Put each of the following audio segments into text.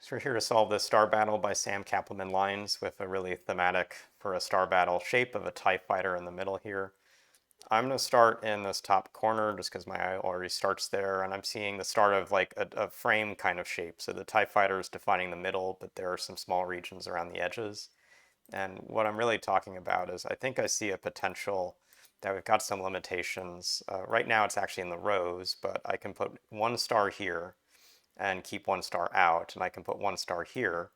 So we're here to solve this star battle by Sam Cappleman-Lynes with a really thematic for a star battle shape of a TIE fighter in the middle here. I'm going to start in this top corner just because my eye already starts there, and I'm seeing the start of like a frame kind of shape. So the TIE fighter is defining the middle, but there are some small regions around the edges. And what I'm really talking about is I think I see a potential that we've got some limitations. Right now it's actually in the rows, but I can put one star here and keep one star out, and I can put one star here,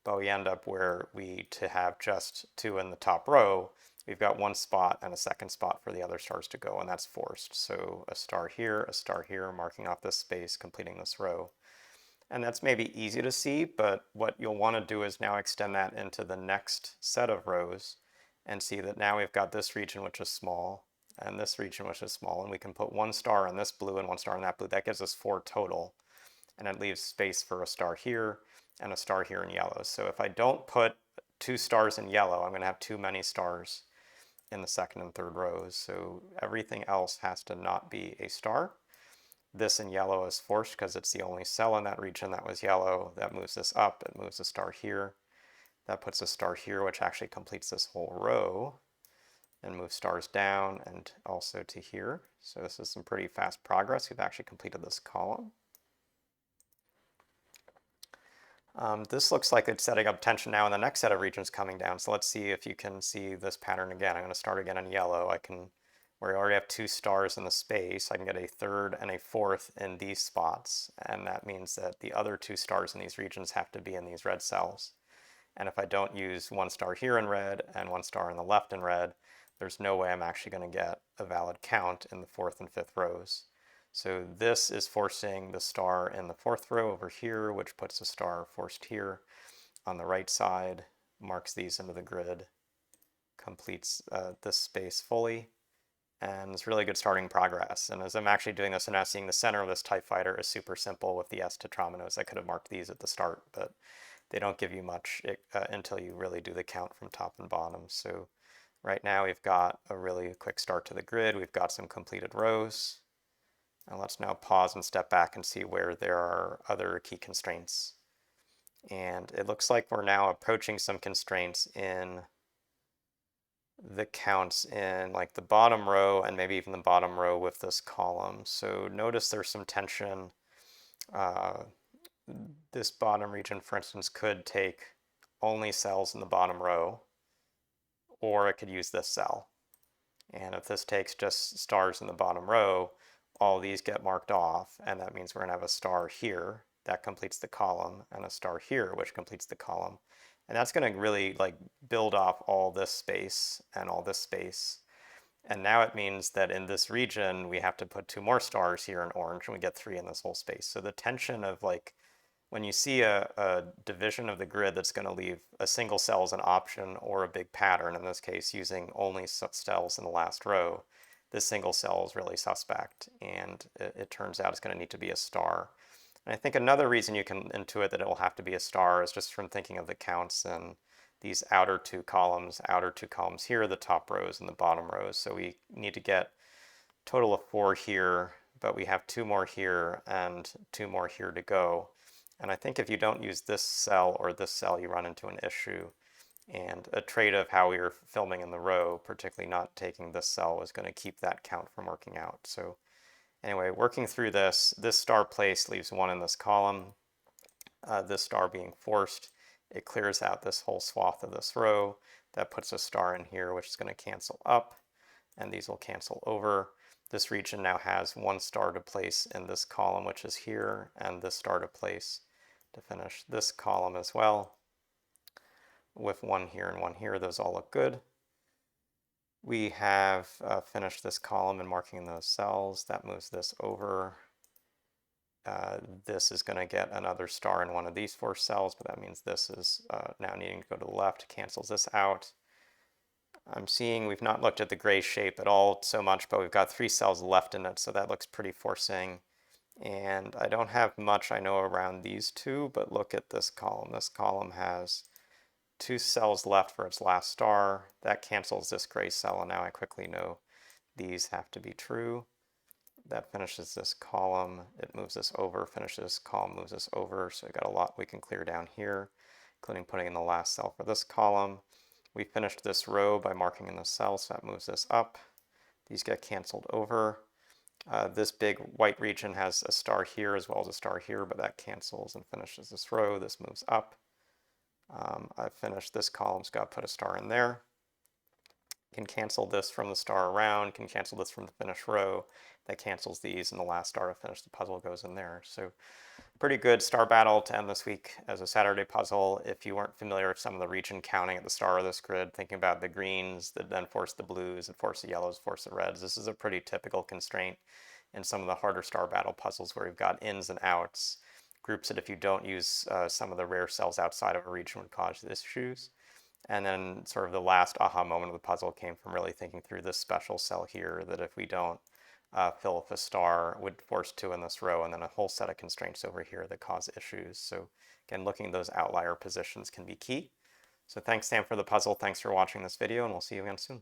but we end up where to have just two in the top row, we've got one spot and a second spot for the other stars to go, and that's forced. So a star here, marking off this space, completing this row. And that's maybe easy to see, but what you'll want to do is now extend that into the next set of rows and see that now we've got this region which is small and this region which is small, and we can put one star in this blue and one star in that blue. That gives us 4 total, and it leaves space for a star here and a star here in yellow. So if I don't put 2 stars in yellow, I'm going to have too many stars in the second and third rows. So everything else has to not be a star. This in yellow is forced because it's the only cell in that region that was yellow. That moves this up, it moves a star here. That puts a star here, which actually completes this whole row, and moves stars down and also to here. So this is some pretty fast progress. We've actually completed this column. This looks like it's setting up tension now in the next set of regions coming down. So let's see if you can see this pattern again. I'm going to start again in yellow. Where I already have 2 stars in the space, I can get a third and a fourth in these spots. And that means that the other 2 stars in these regions have to be in these red cells. And if I don't use 1 star here in red and 1 star on the left in red, there's no way I'm actually going to get a valid count in the 4th and 5th rows. So this is forcing the star in the 4th row over here, which puts a star forced here on the right side, marks these into the grid, completes this space fully, and it's really good starting progress. And as I'm actually doing this, I'm now seeing the center of this TIE fighter is super simple with the S tetrominos. I could have marked these at the start, but they don't give you much until you really do the count from top and bottom. So right now we've got a really quick start to the grid. We've got some completed rows. And let's now pause and step back and see where there are other key constraints. And it looks like we're now approaching some constraints in the counts in like the bottom row and maybe even the bottom row with this column. So notice there's some tension. This bottom region, for instance, could take only cells in the bottom row, or it could use this cell. And if this takes just stars in the bottom row, all these get marked off, and that means we're going to have a star here that completes the column and a star here which completes the column. And that's going to really like build off all this space and all this space. And now it means that in this region we have to put 2 more stars here in orange, and we get 3 in this whole space. So the tension of like when you see a division of the grid that's going to leave a single cell as an option or a big pattern, in this case using only cells in the last row, this single cell is really suspect, and it turns out it's going to need to be a star. And I think another reason you can intuit that it will have to be a star is just from thinking of the counts in these outer two columns here, the top rows and the bottom rows. So we need to get a total of 4 here, but we have 2 more here and 2 more here to go. And I think if you don't use this cell or this cell, you run into an issue. And a trait of how we were filming in the row, particularly not taking this cell, was going to keep that count from working out. So anyway, working through this star place leaves 1 in this column. This star being forced, it clears out this whole swath of this row. That puts a star in here, which is going to cancel up, and these will cancel over. This region now has 1 star to place in this column, which is here, and this star to place to finish this column as well. With 1 here and 1 here, those all look good. We have finished this column and marking those cells. That moves this over. This is going to get another star in one of these 4 cells, but that means this is now needing to go to the left, cancels this out. I'm seeing we've not looked at the gray shape at all so much, but we've got 3 cells left in it, so that looks pretty forcing. And I don't have much I know around these 2, but look at this column. This column has 2 cells left for its last star. That cancels this gray cell, and now I quickly know these have to be true. that finishes this column. It moves this over, finishes this column, moves this over. So we've got a lot we can clear down here, including putting in the last cell for this column. We finished this row by marking in the cell, so that moves this up. These get canceled over. This big white region has a star here as well as a star here, but that cancels and finishes this row. This moves up. I've finished this column, so got to put a star in there. Can cancel this from the star around, can cancel this from the finished row. That cancels these, and the last star to finish the puzzle goes in there. So pretty good star battle to end this week as a Saturday puzzle. If you weren't familiar with some of the region counting at the start of this grid, thinking about the greens that then force the blues, that force the yellows, force the reds, this is a pretty typical constraint in some of the harder star battle puzzles where you've got ins and outs, groups that if you don't use some of the rare cells outside of a region would cause issues. And then sort of the last aha moment of the puzzle came from really thinking through this special cell here that if we don't fill with a star would force 2 in this row, and then a whole set of constraints over here that cause issues. So again, looking at those outlier positions can be key. So thanks, Sam, for the puzzle. Thanks for watching this video, and we'll see you again soon.